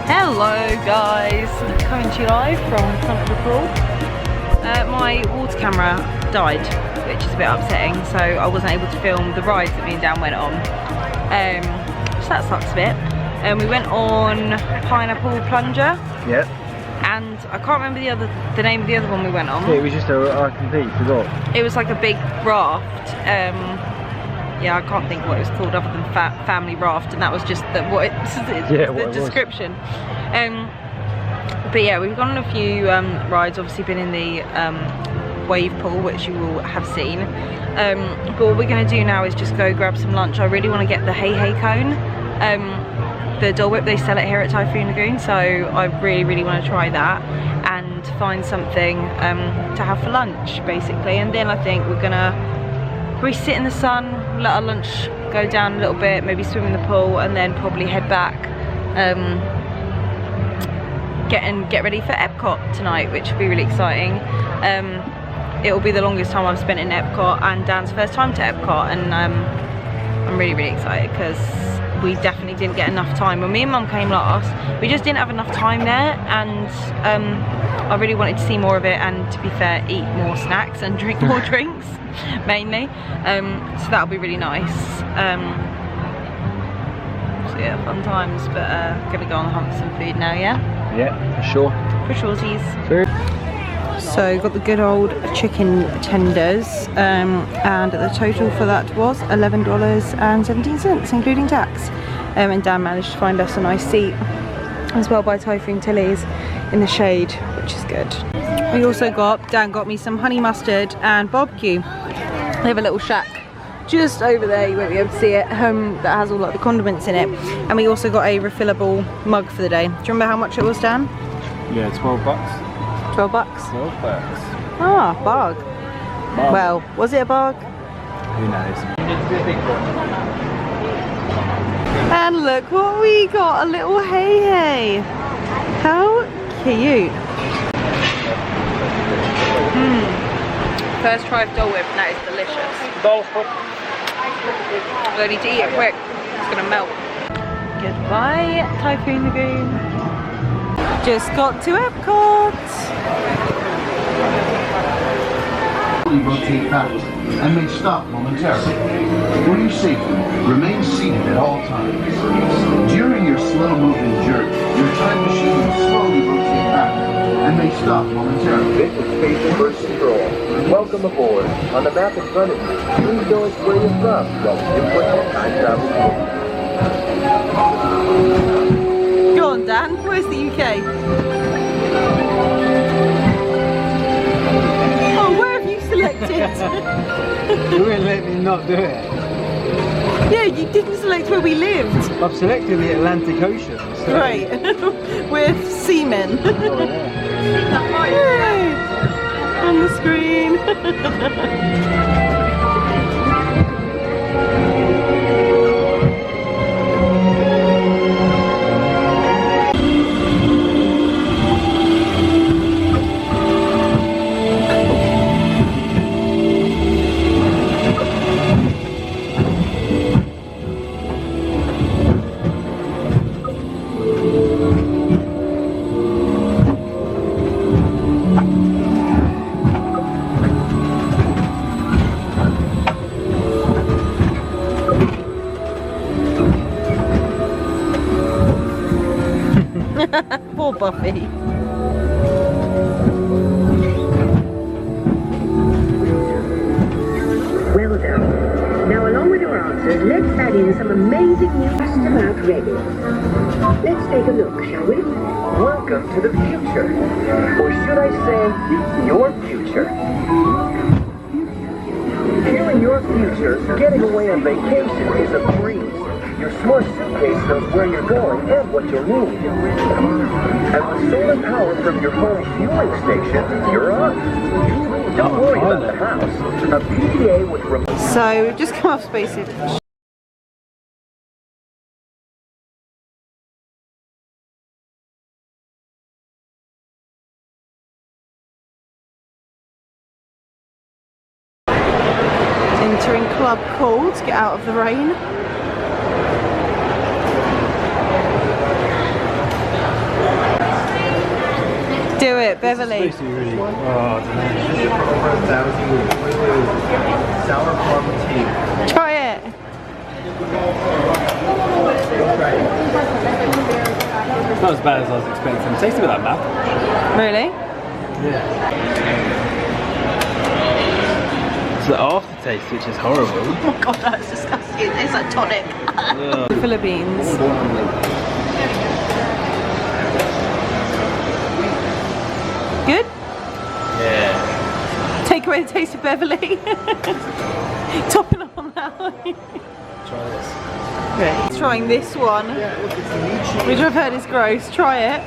Hello guys, coming to you live from front of the pool. My water camera died, which is a bit upsetting, so I wasn't able to film the rides that me and Dan went on. So that sucks a bit. We went on Pineapple Plunger. Yep. And I can't remember the name of the other one we went on. Yeah, it was just I completely forgot. It was like a big raft. Yeah, I can't think what it was called other than family raft, and that was just the description. But yeah, we've gone on a few rides, obviously been in the wave pool, which you will have seen. But what we're going to do now is just go grab some lunch. I really want to get the Hey Hey cone. The Dole Whip, they sell it here at Typhoon Lagoon, so I really want to try that and find something to have for lunch, basically. And then I think we're going to probably sit in the sun, let our lunch go down a little bit, maybe swim in the pool, and then probably head back, get ready for Epcot tonight, which will be really exciting. It will be the longest time I've spent in Epcot, and Dan's first time to Epcot, and I'm really excited because we definitely didn't get enough time. When me and Mum came last, we just didn't have enough time there, and I really wanted to see more of it, and to be fair, eat more snacks and drink more drinks, mainly. So that'll be really nice. So yeah, fun times, but gonna go on the hunt for some food now, yeah? Yeah, sure. For shorties. Food. So got the good old chicken tenders, and the total for that was $11.17, including tax. And Dan managed to find us a nice seat as well by Typhoon Tilly's in the shade, which is good. We also Dan got me some honey mustard and barbecue. They have a little shack just over there, you won't be able to see it, that has all like the condiments in it. And we also got a refillable mug for the day. Do you remember how much it was, Dan? Yeah, 12 bucks. 12 bucks? 12 bucks. Ah, barg. Well, was it a barg? Who knows? And look what we got, a little Hey Hey. How cute. First try of Dole Whip, and that is delicious. Dole Whip. We need to eat it quick, it's gonna melt. Goodbye, Typhoon Lagoon. Just got to Epcot. Rotate back and may stop momentarily. For your safety, remain seated at all times. During your slow-moving jerk, your time machine will slowly rotate back and may stop momentarily. This is Station Bird Control. Welcome aboard. On the map in front of you, please show us where you're from while we input the time travel. Go on, Okay. Oh, where have you selected? You wouldn't let me not do it. Yeah, you didn't select where we lived. I've selected the Atlantic Ocean. So. Right. We're seamen. Oh, yeah. Yay! On the screen. Poor Buffy. Well done. Now, along with your answers, let's add in some amazing news about ready. Let's take a look, shall we? Welcome to the future. Or should I say, your future. Here in your future, getting away on vacation is a breeze. Your smart suitcase knows where you're going and what you'll need. And with solar power from your home fueling station, you're on. Don't worry about the house. A PDA with remote... So we've just come off spaceship. Entering Club Call to get out of the rain. Do it, Beverly. Really, oh, I don't know. Sour plum tea. Try it. It's not as bad as I was expecting. It tastes a bit like math. Really? Yeah. It's the aftertaste, which is horrible. Oh my god, that's disgusting. It tastes like tonic. Philippines. Good? Yeah. Take away the taste of Beverly. Topping up on that one. Try this. Right. Trying this one, which I've heard is gross. Try it.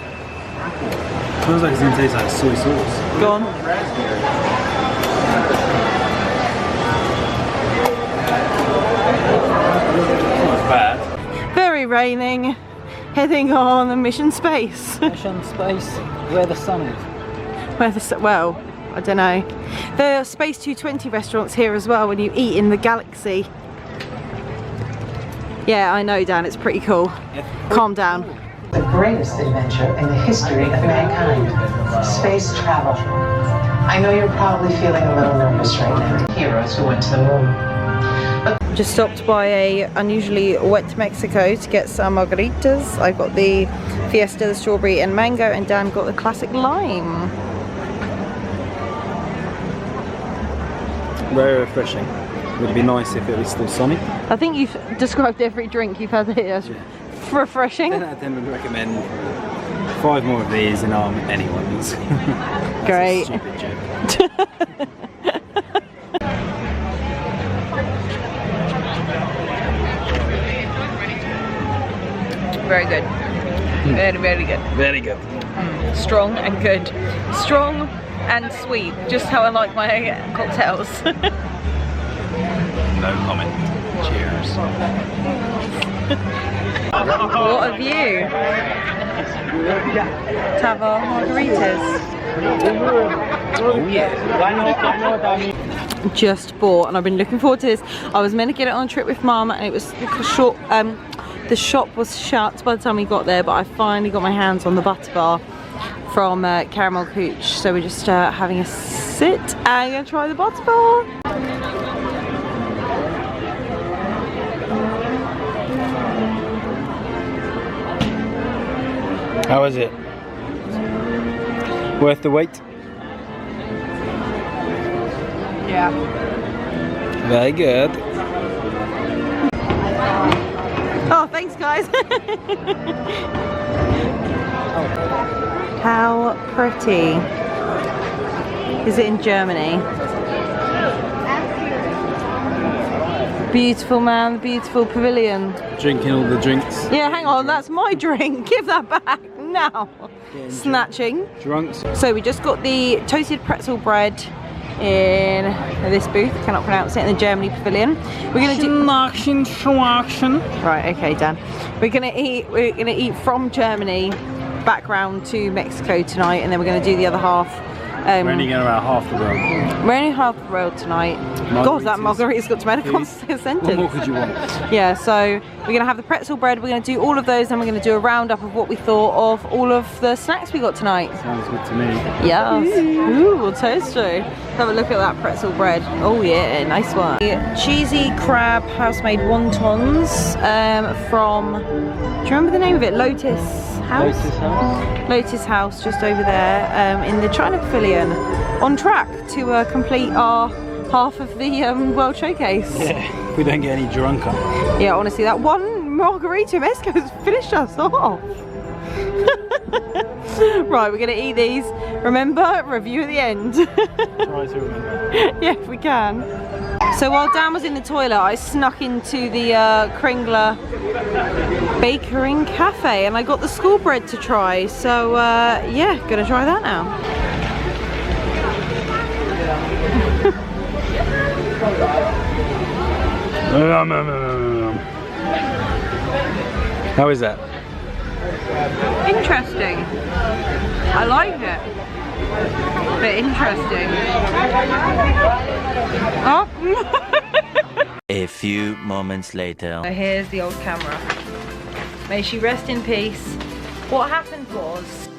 Smells like it's going to taste like soy sauce. Go on. Not bad. Very raining. Heading on a mission space. Mission space, where the sun is. Where the well, I don't know. There are Space 220 restaurants here as well when you eat in the galaxy. Yeah, I know, Dan, it's pretty cool. Calm down. The greatest adventure in the history of mankind. Space travel. I know you're probably feeling a little nervous right now. Heroes who went to the moon. Just stopped by a unusually wet Mexico to get some margaritas. I got the Fiesta, the strawberry and mango, and Dan got the classic lime. Very refreshing. Would be nice if it was still sunny. I think you've described every drink you've had here as refreshing. 10 out of 10 would recommend 5 more of these in anyone's. Great. Stupid joke. Very good. Very, very good. Very good. Strong and good. Strong and sweet. Just how I like my cocktails. No comment. Cheers. What a view. Tava margaritas. Oh yeah. Just bought, and I've been looking forward to this. I was meant to get it on a trip with Mum, and it was short. The shop was shut by the time we got there, but I finally got my hands on the butter bar from Caramel Cooch. So we're just having a sit and I'm gonna try the butter bar. How is it? Worth the wait? Yeah. Very good. Oh, thanks guys. How pretty. Is it in Germany? Beautiful man, beautiful pavilion. Drinking all the drinks. Yeah, hang on, that's my drink. Give that back now. Snatching. Drunks. So we just got the toasted pretzel bread in this booth. I cannot pronounce it, in the Germany pavilion. We're gonna do right. Okay, Dan. We're gonna eat from Germany back round to Mexico tonight, and then we're gonna do the other half. We're only going around half the world. We're only half the world tonight. God, that margarita's got tomato sentence. What more could you want? Yeah, so we're going to have the pretzel bread, we're going to do all of those, and we're going to do a roundup of what we thought of all of the snacks we got tonight. Sounds good to me. Yes. Ooh, tasty. Have a look at that pretzel bread. Oh yeah, nice one. Cheesy crab house-made wontons from, do you remember the name of it? Lotus House? Lotus House, just over there in the China Pavilion. On track to complete our half of the World Showcase. Yeah, if we don't get any drunker. Yeah, honestly, that one margarita Mexico has finished us off. Right, we're going to eat these. Remember, review at the end. Try to remember. Yeah, if we can. So while Dan was in the toilet, I snuck into the Kringler Bakery and Cafe, and I got the school bread to try. So yeah, gonna try that now. How is that? Interesting. I like it. But interesting. Oh. A few moments later. So here's the old camera. May she rest in peace. What happened was